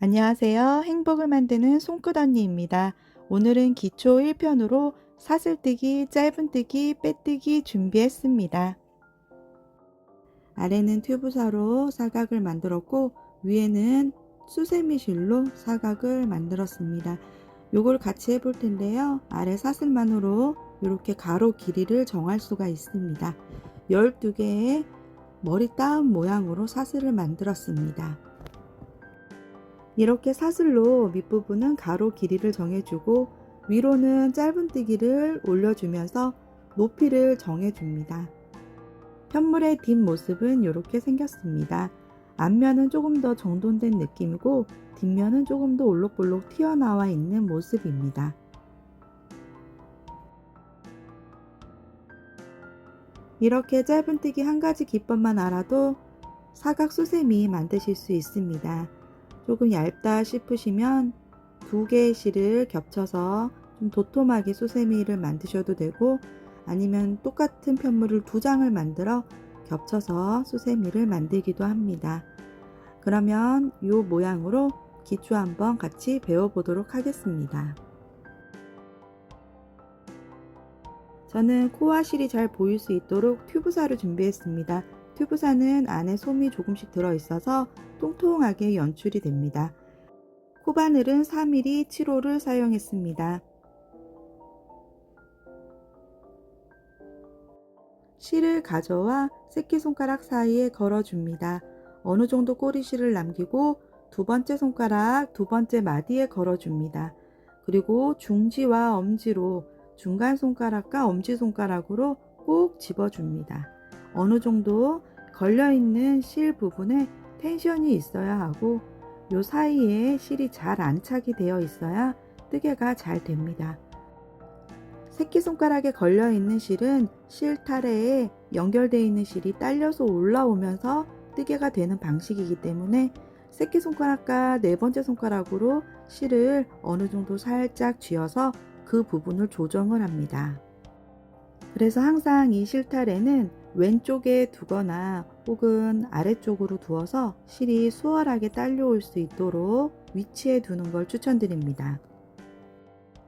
안녕하세요. 행복을 만드는 손끝 언니입니다. 오늘은 기초 1편으로 사슬뜨기, 짧은뜨기, 빼뜨기 준비했습니다. 아래는 튜브사로 사각을 만들었고 위에는 수세미 실로 사각을 만들었습니다. 요걸 같이 해볼 텐데요. 아래 사슬만으로 이렇게 가로 길이를 정할 수가 있습니다. 12개의 머리 따움 모양으로 사슬을 만들었습니다. 이렇게 사슬로 밑부분은 가로 길이를 정해주고 위로는 짧은뜨기를 올려주면서 높이를 정해줍니다. 편물의 뒷모습은 이렇게 생겼습니다. 앞면은 조금 더 정돈된 느낌이고 뒷면은 조금 더 올록볼록 튀어나와 있는 모습입니다. 이렇게 짧은뜨기 한 가지 기법만 알아도 사각 수세미 만드실 수 있습니다. 조금 얇다 싶으시면 두 개의 실을 겹쳐서 좀 도톰하게 수세미를 만드셔도 되고, 아니면 똑같은 편물을 두 장을 만들어 겹쳐서 수세미를 만들기도 합니다. 그러면 이 모양으로 기초 한번 같이 배워보도록 하겠습니다. 저는 코와 실이 잘 보일 수 있도록 튜브사를 준비했습니다. 튜브사는 안에 솜이 조금씩 들어있어서 통통하게 연출이 됩니다. 코바늘은 4mm 7호를 사용했습니다. 실을 가져와 새끼손가락 사이에 걸어줍니다. 어느 정도 꼬리실을 남기고 두 번째 손가락 두 번째 마디에 걸어줍니다. 그리고 중지와 엄지로 중간 손가락과 엄지손가락으로 꼭 집어줍니다. 어느 정도 걸려있는 실 부분에 텐션이 있어야 하고 요 사이에 실이 잘 안착이 되어 있어야 뜨개가 잘 됩니다. 새끼손가락에 걸려있는 실은 실 타래에 연결되어 있는 실이 딸려서 올라오면서 뜨개가 되는 방식이기 때문에 새끼손가락과 네 번째 손가락으로 실을 어느 정도 살짝 쥐어서 그 부분을 조정을 합니다. 그래서 항상 이 실타래는 왼쪽에 두거나 혹은 아래쪽으로 두어서 실이 수월하게 딸려올 수 있도록 위치해 두는 걸 추천드립니다.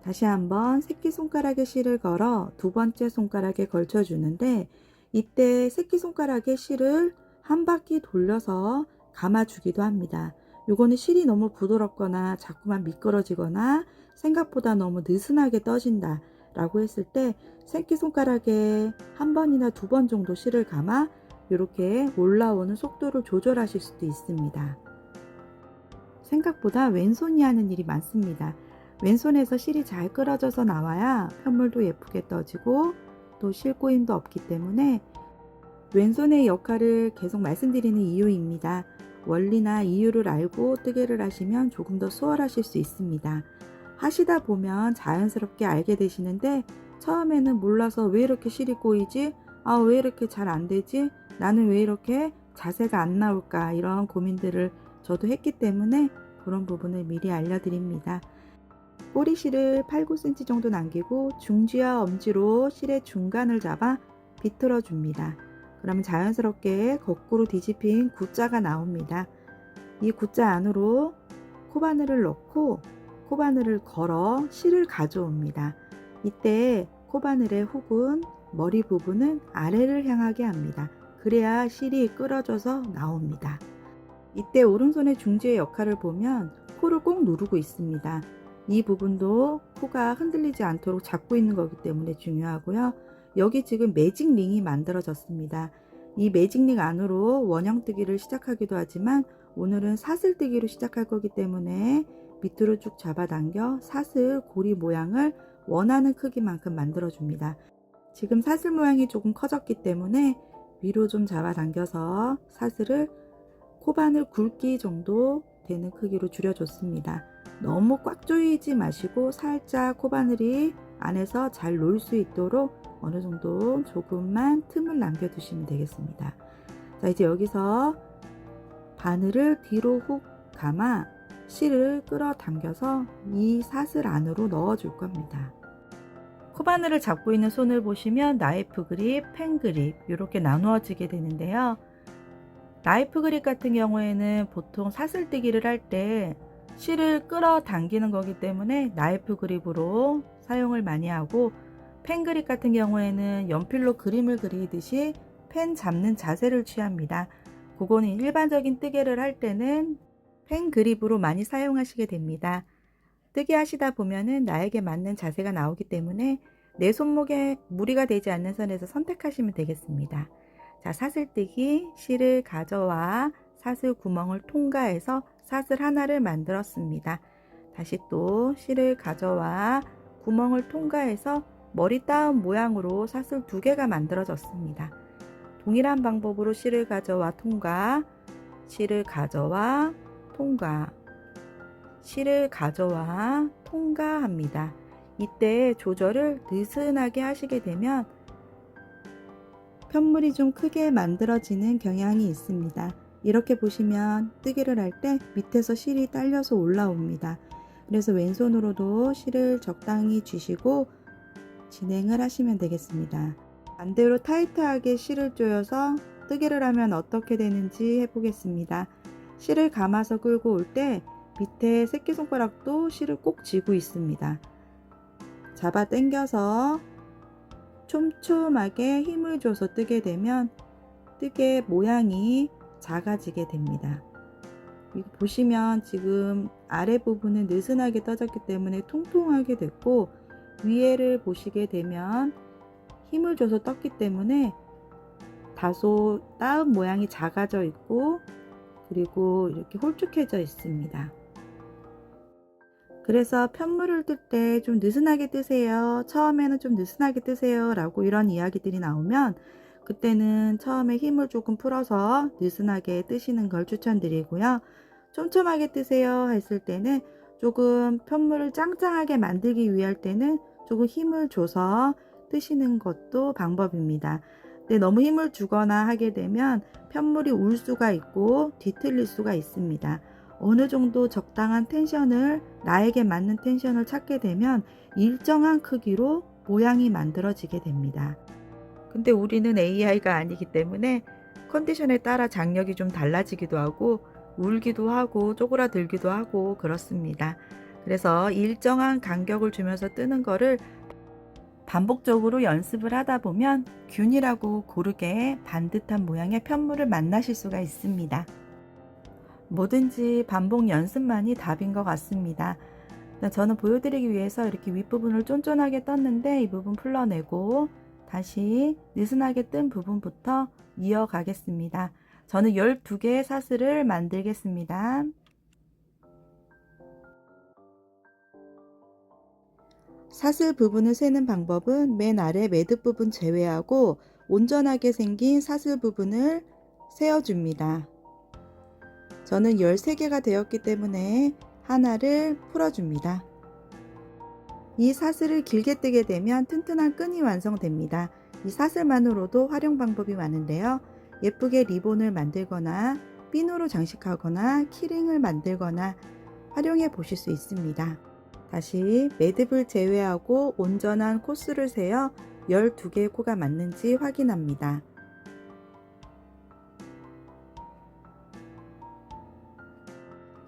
다시 한번 새끼손가락에 실을 걸어 두 번째 손가락에 걸쳐 주는데, 이때 새끼손가락에 실을 한 바퀴 돌려서 감아 주기도 합니다. 요거는 실이 너무 부드럽거나 자꾸만 미끄러지거나 생각보다 너무 느슨하게 떠진다 라고 했을 때 새끼손가락에 한 번이나 두 번 정도 실을 감아 이렇게 올라오는 속도를 조절하실 수도 있습니다. 생각보다 왼손이 하는 일이 많습니다. 왼손에서 실이 잘 끌어져서 나와야 편물도 예쁘게 떠지고 또 실꼬임도 없기 때문에 왼손의 역할을 계속 말씀드리는 이유입니다. 원리나 이유를 알고 뜨개를 하시면 조금 더 수월하실 수 있습니다. 하시다 보면 자연스럽게 알게 되시는데, 처음에는 몰라서 왜 이렇게 실이 꼬이지? 왜 이렇게 잘 안 되지? 나는 왜 이렇게 자세가 안 나올까? 이런 고민들을 저도 했기 때문에 그런 부분을 미리 알려드립니다. 꼬리실을 8, 9cm 정도 남기고 중지와 엄지로 실의 중간을 잡아 비틀어 줍니다. 그러면 자연스럽게 거꾸로 뒤집힌 X자가 나옵니다. 이 X자 안으로 코바늘을 넣고 코바늘을 걸어 실을 가져옵니다. 이때 코바늘의 훅은 머리 부분은 아래를 향하게 합니다. 그래야 실이 끌어져서 나옵니다. 이때 오른손의 중지의 역할을 보면 코를 꼭 누르고 있습니다. 이 부분도 코가 흔들리지 않도록 잡고 있는 거기 때문에 중요하고요. 여기 지금 매직링이 만들어졌습니다. 이 매직링 안으로 원형뜨기를 시작하기도 하지만 오늘은 사슬뜨기로 시작할 거기 때문에 밑으로 쭉 잡아당겨 사슬 고리 모양을 원하는 크기만큼 만들어 줍니다. 지금 사슬 모양이 조금 커졌기 때문에 위로 좀 잡아당겨서 사슬을 코바늘 굵기 정도 되는 크기로 줄여줬습니다. 너무 꽉 조이지 마시고 살짝 코바늘이 안에서 잘 놓을 수 있도록 어느 정도 조금만 틈을 남겨두시면 되겠습니다. 자, 이제 여기서 바늘을 뒤로 훅 감아 실을 끌어당겨서 이 사슬 안으로 넣어 줄 겁니다. 코바늘을 잡고 있는 손을 보시면 나이프 그립, 펜 그립 이렇게 나누어지게 되는데요. 나이프 그립 같은 경우에는 보통 사슬뜨기를 할 때 실을 끌어당기는 거기 때문에 나이프 그립으로 사용을 많이 하고, 펜 그립 같은 경우에는 연필로 그림을 그리듯이 펜 잡는 자세를 취합니다. 그거는 일반적인 뜨개를 할 때는 펜 그립으로 많이 사용하시게 됩니다. 뜨개 하시다 보면은 나에게 맞는 자세가 나오기 때문에 내 손목에 무리가 되지 않는 선에서 선택하시면 되겠습니다. 자, 사슬뜨기, 실을 가져와 사슬 구멍을 통과해서 사슬 하나를 만들었습니다. 다시 또 실을 가져와 구멍을 통과해서 머리 따은 모양으로 사슬 2개가 만들어졌습니다. 동일한 방법으로 실을 가져와 통과, 실을 가져와 통과, 실을 가져와 통과합니다. 이때 조절을 느슨하게 하시게 되면 편물이 좀 크게 만들어지는 경향이 있습니다. 이렇게 보시면 뜨개를 할 때 밑에서 실이 딸려서 올라옵니다. 그래서 왼손으로도 실을 적당히 쥐시고 진행을 하시면 되겠습니다. 반대로 타이트하게 실을 조여서 뜨개를 하면 어떻게 되는지 해보겠습니다. 실을 감아서 끌고 올 때 밑에 새끼손가락도 실을 꼭 쥐고 있습니다. 잡아 당겨서 촘촘하게 힘을 줘서 뜨게 되면 뜨개 모양이 작아지게 됩니다. 이거 보시면 지금 아래 부분은 느슨하게 떠졌기 때문에 통통하게 됐고, 위에를 보시게 되면 힘을 줘서 떴기 때문에 다소 따은 모양이 작아져 있고, 그리고 이렇게 홀쭉해져 있습니다. 그래서 편물을 뜰 때 좀 느슨하게 뜨세요, 처음에는 좀 느슨하게 뜨세요 라고 이런 이야기들이 나오면 그때는 처음에 힘을 조금 풀어서 느슨하게 뜨시는 걸 추천드리고요. 촘촘하게 뜨세요 했을 때는 조금 편물을 짱짱하게 만들기 위할 때는 조금 힘을 줘서 뜨시는 것도 방법입니다. 근데 너무 힘을 주거나 하게 되면 편물이 울 수가 있고 뒤틀릴 수가 있습니다. 어느 정도 적당한 텐션을, 나에게 맞는 텐션을 찾게 되면 일정한 크기로 모양이 만들어지게 됩니다. 근데 우리는 AI가 아니기 때문에 컨디션에 따라 장력이 좀 달라지기도 하고 울기도 하고 쪼그라들기도 하고 그렇습니다. 그래서 일정한 간격을 주면서 뜨는 거를 반복적으로 연습을 하다 보면 균일하고 고르게 반듯한 모양의 편물을 만나실 수가 있습니다. 뭐든지 반복 연습만이 답인 것 같습니다. 저는 보여드리기 위해서 이렇게 윗부분을 쫀쫀하게 떴는데 이 부분 풀러내고 다시 느슨하게 뜬 부분부터 이어가겠습니다. 저는 12개의 사슬을 만들겠습니다. 사슬 부분을 세는 방법은 맨 아래 매듭 부분 제외하고 온전하게 생긴 사슬 부분을 세어줍니다. 저는 13개가 되었기 때문에 하나를 풀어줍니다. 이 사슬을 길게 뜨게 되면 튼튼한 끈이 완성됩니다. 이 사슬만으로도 활용 방법이 많은데요. 예쁘게 리본을 만들거나 핀으로 장식하거나 키링을 만들거나 활용해 보실 수 있습니다. 다시 매듭을 제외하고 온전한 코스를 세어 12개의 코가 맞는지 확인합니다.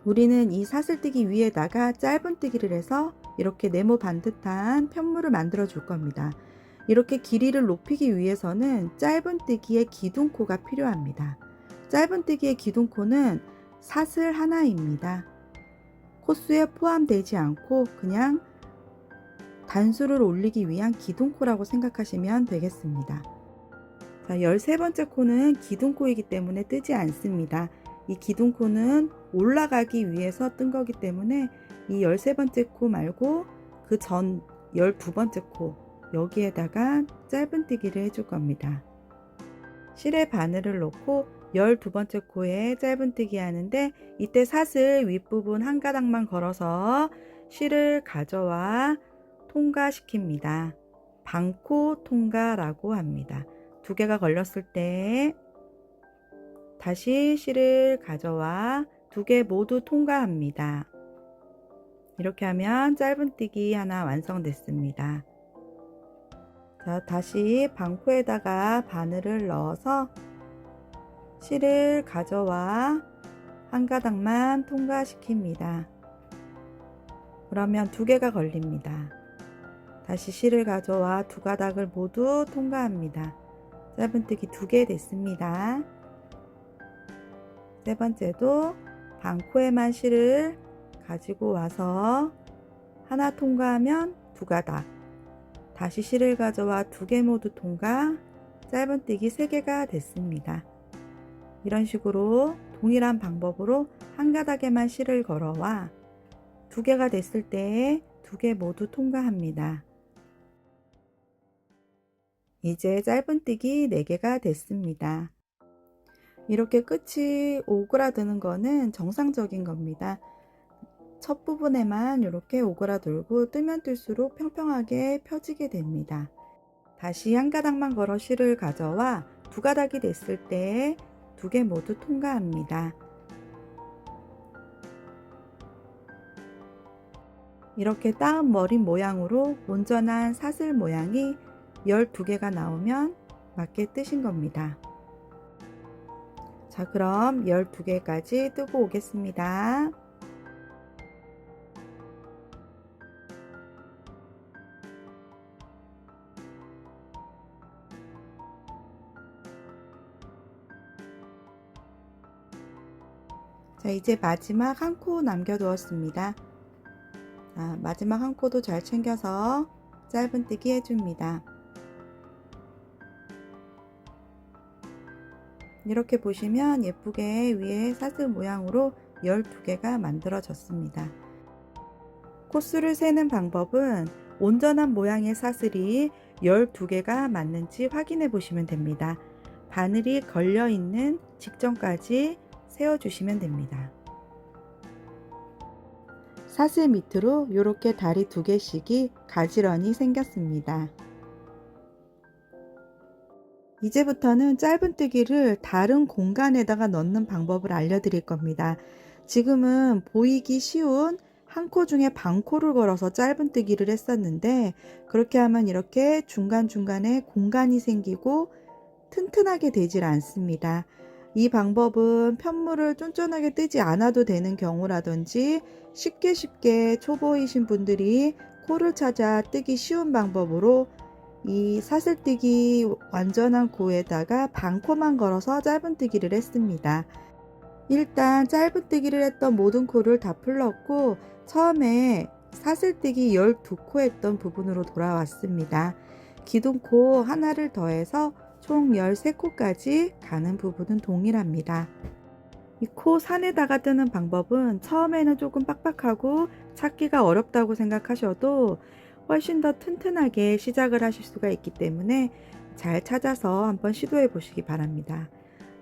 우리는 이 사슬뜨기 위에다가 짧은뜨기를 해서 이렇게 네모 반듯한 편물을 만들어 줄 겁니다. 이렇게 길이를 높이기 위해서는 짧은뜨기의 기둥코가 필요합니다. 짧은뜨기의 기둥코는 사슬 하나입니다. 코스에 포함되지 않고 그냥 단수를 올리기 위한 기둥코라고 생각하시면 되겠습니다. 자, 13번째 코는 기둥코이기 때문에 뜨지 않습니다. 이 기둥코는 올라가기 위해서 뜬 거기 때문에 이 13번째 코 말고 그 전 12번째 코 여기에다가 짧은뜨기를 해줄 겁니다. 실에 바늘을 넣고 12번째 코에 짧은뜨기 하는데 이때 사슬 윗부분 한 가닥만 걸어서 실을 가져와 통과시킵니다. 반코 통과라고 합니다. 2개가 걸렸을 때 다시 실을 가져와 2개 모두 통과합니다. 이렇게 하면 짧은뜨기 하나 완성됐습니다. 자, 다시 반코에다가 바늘을 넣어서 실을 가져와 한 가닥만 통과시킵니다. 그러면 2개가 걸립니다. 다시 실을 가져와 2가닥을 모두 통과합니다. 짧은뜨기 2개 됐습니다. 세 번째도 반코에만 실을 가지고 와서 하나 통과하면 2가닥, 다시 실을 가져와 2개 모두 통과, 짧은뜨기 3개가 됐습니다. 이런 식으로 동일한 방법으로 한 가닥에만 실을 걸어와 2개가 됐을 때 2개 모두 통과합니다. 이제 짧은뜨기 4개가 됐습니다. 이렇게 끝이 오그라드는 거는 정상적인 겁니다. 첫 부분에만 이렇게 오그라들고 뜨면 뜰수록 평평하게 펴지게 됩니다. 다시 한 가닥만 걸어 실을 가져와 2가닥이 됐을 때 2개 모두 통과합니다. 이렇게 따은 머리 모양으로 온전한 사슬 모양이 12개가 나오면 맞게 뜨신 겁니다. 자, 그럼 12개까지 뜨고 오겠습니다. 자, 이제 마지막 한 코 남겨두었습니다. 자, 마지막 한 코도 잘 챙겨서 짧은뜨기 해줍니다. 이렇게 보시면 예쁘게 위에 사슬 모양으로 12개가 만들어졌습니다. 코수를 세는 방법은 온전한 모양의 사슬이 12개가 맞는지 확인해 보시면 됩니다. 바늘이 걸려 있는 직전까지 세워주시면 됩니다. 사슬 밑으로 이렇게 다리 2개씩이 가지런히 생겼습니다. 이제부터는 짧은뜨기를 다른 공간에다가 넣는 방법을 알려드릴 겁니다. 지금은 보이기 쉬운 한 코 중에 반코를 걸어서 짧은뜨기를 했었는데, 그렇게 하면 이렇게 중간중간에 공간이 생기고 튼튼하게 되질 않습니다. 이 방법은 편물을 쫀쫀하게 뜨지 않아도 되는 경우라든지 쉽게 초보이신 분들이 코를 찾아 뜨기 쉬운 방법으로 이 사슬뜨기 완전한 코에다가 반코만 걸어서 짧은뜨기를 했습니다. 일단 짧은뜨기를 했던 모든 코를 다 풀렀고 처음에 사슬뜨기 12코 했던 부분으로 돌아왔습니다. 기둥코 하나를 더해서 총 13코까지 가는 부분은 동일합니다. 이 코 산에다가 뜨는 방법은 처음에는 조금 빡빡하고 찾기가 어렵다고 생각하셔도 훨씬 더 튼튼하게 시작을 하실 수가 있기 때문에 잘 찾아서 한번 시도해 보시기 바랍니다.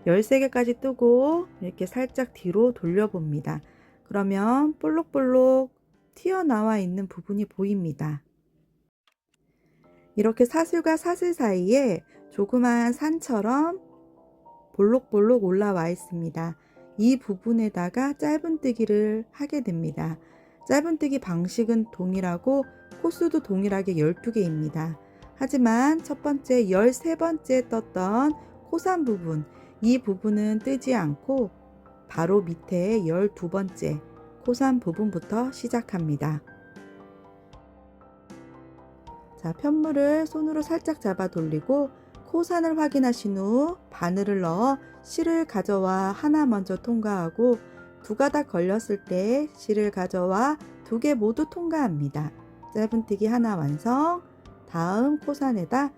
13개까지 뜨고 이렇게 살짝 뒤로 돌려봅니다. 그러면 볼록볼록 튀어나와 있는 부분이 보입니다. 이렇게 사슬과 사슬 사이에 조그마한 산처럼 볼록볼록 올라와 있습니다. 이 부분에다가 짧은뜨기를 하게 됩니다. 짧은뜨기 방식은 동일하고 코수도 동일하게 12개입니다. 하지만 첫 번째 13번째 떴던 코산 부분, 이 부분은 뜨지 않고 바로 밑에 12번째 코산 부분부터 시작합니다. 자, 편물을 손으로 살짝 잡아 돌리고 코산을 확인하신 후 바늘을 넣어 실을 가져와 하나 먼저 통과하고 2가닥 걸렸을 때 실을 가져와 2개 모두 통과합니다. 짧은뜨기 하나 완성. 다음 코산에다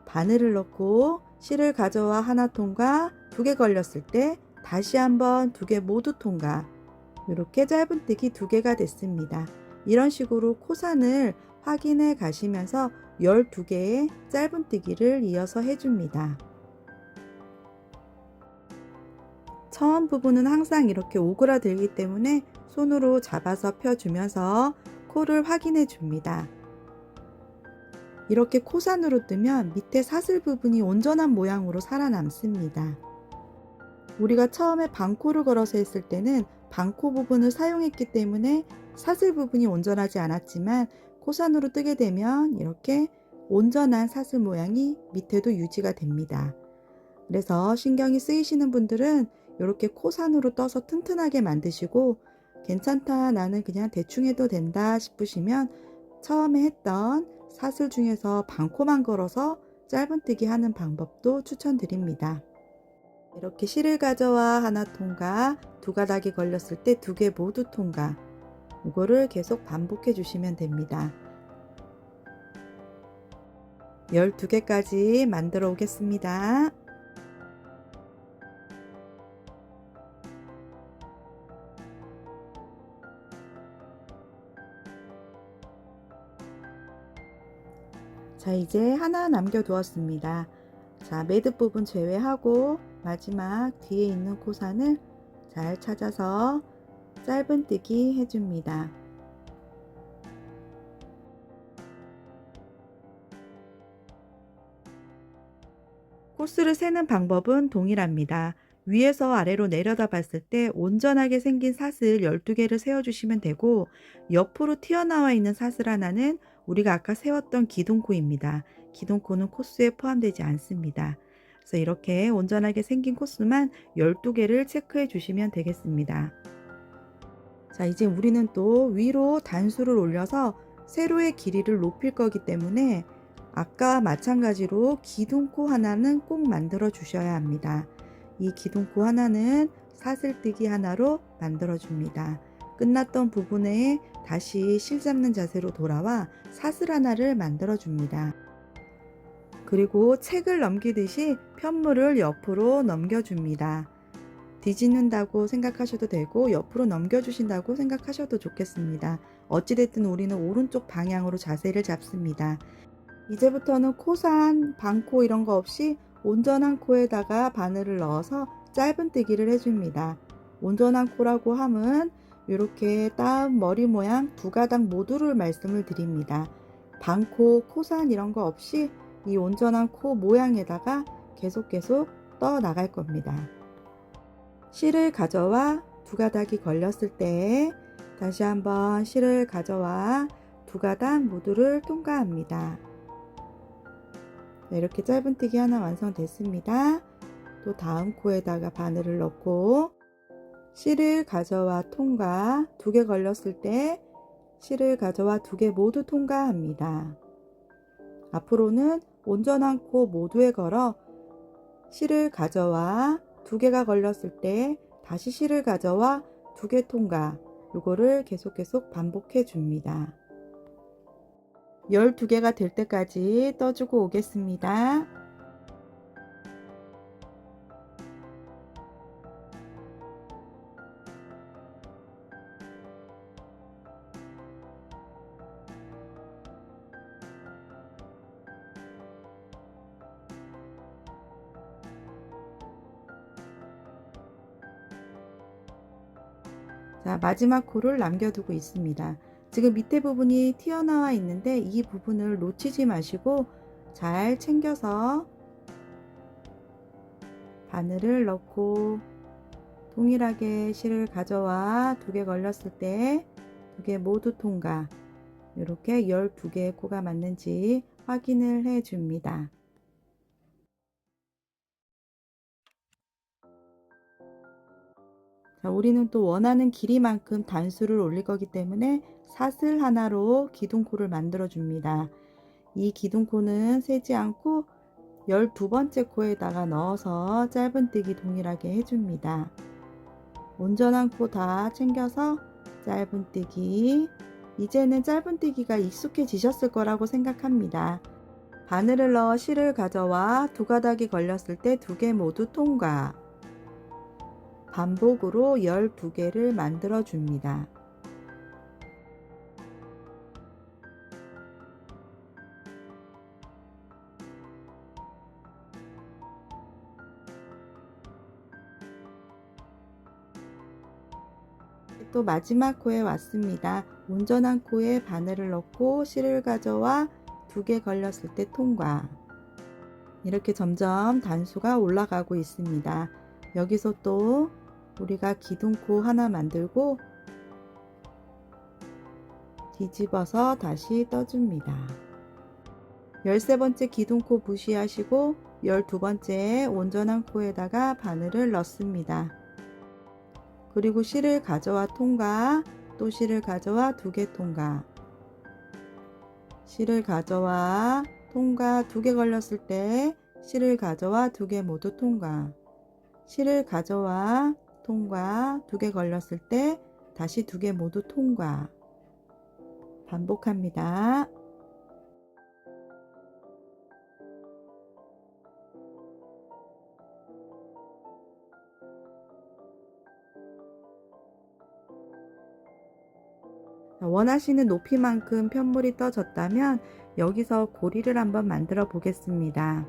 바늘을 넣고 실을 가져와 하나 통과, 2개 걸렸을 때 다시 한번 2개 모두 통과. 이렇게 짧은뜨기 2개가 됐습니다. 이런 식으로 코산을 확인해 가시면서 12개의 짧은뜨기를 이어서 해줍니다. 처음 부분은 항상 이렇게 오그라들기 때문에 손으로 잡아서 펴주면서 코를 확인해 줍니다. 이렇게 코산으로 뜨면 밑에 사슬 부분이 온전한 모양으로 살아남습니다. 우리가 처음에 반코를 걸어서 했을 때는 반코 부분을 사용했기 때문에 사슬 부분이 온전하지 않았지만 코산으로 뜨게 되면 이렇게 온전한 사슬 모양이 밑에도 유지가 됩니다. 그래서 신경이 쓰이시는 분들은 이렇게 코산으로 떠서 튼튼하게 만드시고 괜찮다, 나는 그냥 대충 해도 된다 싶으시면 처음에 했던 사슬 중에서 반코만 걸어서 짧은뜨기 하는 방법도 추천드립니다. 이렇게 실을 가져와 하나 통과, 두 가닥이 걸렸을 때 두 개 모두 통과, 이거를 계속 반복해 주시면 됩니다. 12개까지 만들어 오겠습니다. 자, 이제 하나 남겨 두었습니다. 자, 매듭 부분 제외하고 마지막 뒤에 있는 코산을 잘 찾아서 짧은뜨기 해줍니다. 코스를 세는 방법은 동일합니다. 위에서 아래로 내려다 봤을 때 온전하게 생긴 사슬 12개를 세워주시면 되고, 옆으로 튀어나와 있는 사슬 하나는 우리가 아까 세웠던 기둥코입니다. 기둥코는 코스에 포함되지 않습니다. 그래서 이렇게 온전하게 생긴 코스만 12개를 체크해 주시면 되겠습니다. 자, 이제 우리는 또 위로 단수를 올려서 세로의 길이를 높일 거기 때문에 아까 마찬가지로 기둥코 하나는 꼭 만들어 주셔야 합니다. 이 기둥코 하나는 사슬뜨기 하나로 만들어 줍니다. 끝났던 부분에 다시 실 잡는 자세로 돌아와 사슬 하나를 만들어 줍니다. 그리고 책을 넘기듯이 편물을 옆으로 넘겨 줍니다. 뒤집는다고 생각하셔도 되고 옆으로 넘겨주신다고 생각하셔도 좋겠습니다. 어찌됐든 우리는 오른쪽 방향으로 자세를 잡습니다. 이제부터는 코산, 반코 이런 거 없이 온전한 코에다가 바늘을 넣어서 짧은뜨기를 해줍니다. 온전한 코라고 함은 이렇게 따은 머리 모양 두 가닥 모두를 말씀을 드립니다. 반코, 코산 이런 거 없이 이 온전한 코 모양에다가 계속 떠 나갈 겁니다. 실을 가져와 두 가닥이 걸렸을 때 다시 한번 실을 가져와 두 가닥 모두를 통과합니다. 네, 이렇게 짧은뜨기 하나 완성됐습니다. 또 다음 코에다가 바늘을 넣고 실을 가져와 통과, 두 개 걸렸을 때 실을 가져와 두 개 모두 통과합니다. 앞으로는 온전한 코 모두에 걸어 실을 가져와 두 개가 걸렸을 때 다시 실을 가져와 두 개 통과, 요거를 계속 반복해 줍니다. 12개가 될 때까지 떠주고 오겠습니다. 자, 마지막 코를 남겨두고 있습니다. 지금 밑에 부분이 튀어나와 있는데 이 부분을 놓치지 마시고 잘 챙겨서 바늘을 넣고 동일하게 실을 가져와 두 개 걸렸을 때 두 개 모두 통과, 이렇게 12개의 코가 맞는지 확인을 해 줍니다. 자, 우리는 또 원하는 길이만큼 단수를 올릴 거기 때문에 사슬 하나로 기둥코를 만들어 줍니다. 이 기둥코는 세지 않고 12번째 코에다가 넣어서 짧은뜨기 동일하게 해줍니다. 온전한 코 다 챙겨서 짧은뜨기. 이제는 짧은뜨기가 익숙해지셨을 거라고 생각합니다. 바늘을 넣어 실을 가져와 두 가닥이 걸렸을 때 두 개 모두 통과. 반복으로 12개를 만들어 줍니다. 또 마지막 코에 왔습니다. 온전한 코에 바늘을 넣고 실을 가져와 두 개 걸렸을 때 통과. 이렇게 점점 단수가 올라가고 있습니다. 여기서 또 우리가 기둥코 하나 만들고 뒤집어서 다시 떠줍니다. 13번째 기둥코 무시하시고 12번째 온전한 코에다가 바늘을 넣습니다. 그리고 실을 가져와 통과, 또 실을 가져와 2개 통과. 실을 가져와 통과 2개 걸렸을 때 실을 가져와 2개 모두 통과. 실을 가져와 통과 2개 걸렸을 때 다시 2개 모두 통과. 반복합니다. 원하시는 높이만큼 편물이 떠졌다면 여기서 고리를 한번 만들어 보겠습니다.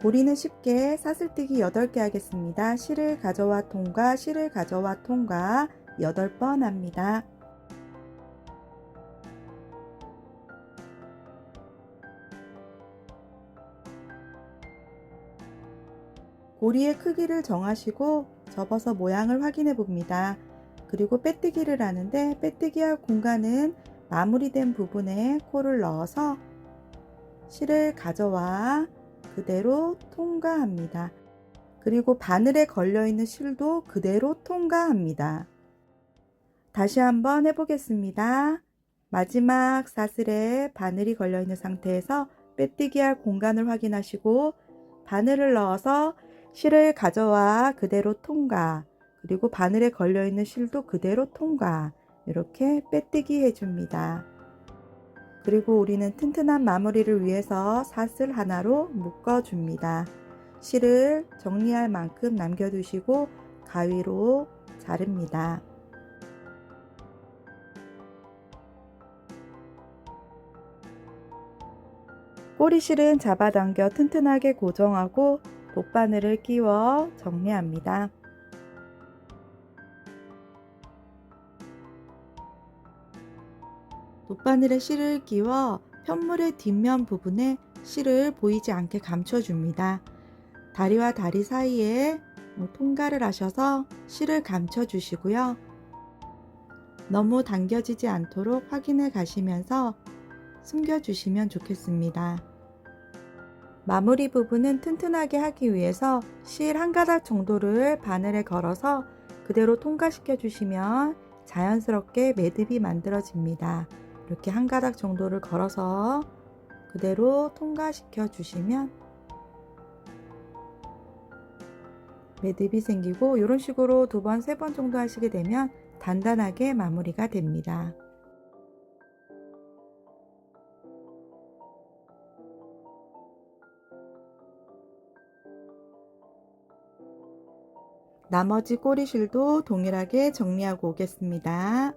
고리는 쉽게 사슬뜨기 8개 하겠습니다. 실을 가져와 통과, 실을 가져와 통과 8번 합니다. 고리의 크기를 정하시고 접어서 모양을 확인해 봅니다. 그리고 빼뜨기를 하는데 빼뜨기 할 공간은 마무리된 부분에 코를 넣어서 실을 가져와 그대로 통과합니다. 그리고 바늘에 걸려있는 실도 그대로 통과합니다. 다시 한번 해보겠습니다. 마지막 사슬에 바늘이 걸려있는 상태에서 빼뜨기 할 공간을 확인하시고 바늘을 넣어서 실을 가져와 그대로 통과, 그리고 바늘에 걸려있는 실도 그대로 통과, 이렇게 빼뜨기 해줍니다. 그리고 우리는 튼튼한 마무리를 위해서 사슬 하나로 묶어줍니다. 실을 정리할 만큼 남겨두시고 가위로 자릅니다. 꼬리실은 잡아당겨 튼튼하게 고정하고 돗바늘을 끼워 정리합니다. 돗바늘에 실을 끼워 편물의 뒷면 부분에 실을 보이지 않게 감춰줍니다. 다리와 다리 사이에 통과를 하셔서 실을 감춰주시고요. 너무 당겨지지 않도록 확인해 가시면서 숨겨주시면 좋겠습니다. 마무리 부분은 튼튼하게 하기 위해서 실 한 가닥 정도를 바늘에 걸어서 그대로 통과시켜 주시면 자연스럽게 매듭이 만들어집니다. 이렇게 한 가닥 정도를 걸어서 그대로 통과시켜 주시면 매듭이 생기고, 이런 식으로 2번, 3번 정도 하시게 되면 단단하게 마무리가 됩니다. 나머지 꼬리실도 동일하게 정리하고 오겠습니다.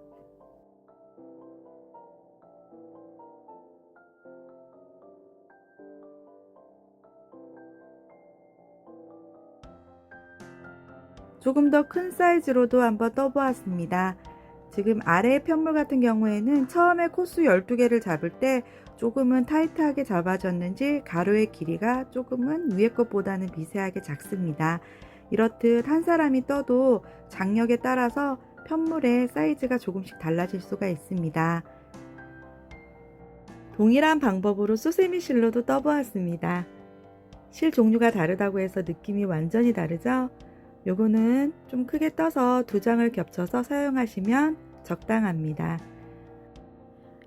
조금 더 큰 사이즈로도 한번 떠보았습니다. 지금 아래 편물 같은 경우에는 처음에 코수 12개를 잡을 때 조금은 타이트하게 잡아졌는지 가로의 길이가 조금은 위에 것보다는 미세하게 작습니다. 이렇듯 한 사람이 떠도 장력에 따라서 편물의 사이즈가 조금씩 달라질 수가 있습니다. 동일한 방법으로 수세미 실로도 떠보았습니다. 실 종류가 다르다고 해서 느낌이 완전히 다르죠? 요거는 좀 크게 떠서 2장을 겹쳐서 사용하시면 적당합니다.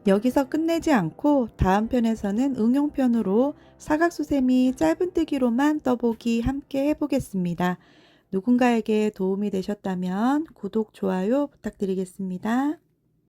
여기서 끝내지 않고 다음 편에서는 응용편으로 사각수세미 짧은뜨기로만 떠보기 함께 해보겠습니다. 누군가에게 도움이 되셨다면 구독, 좋아요 부탁드리겠습니다.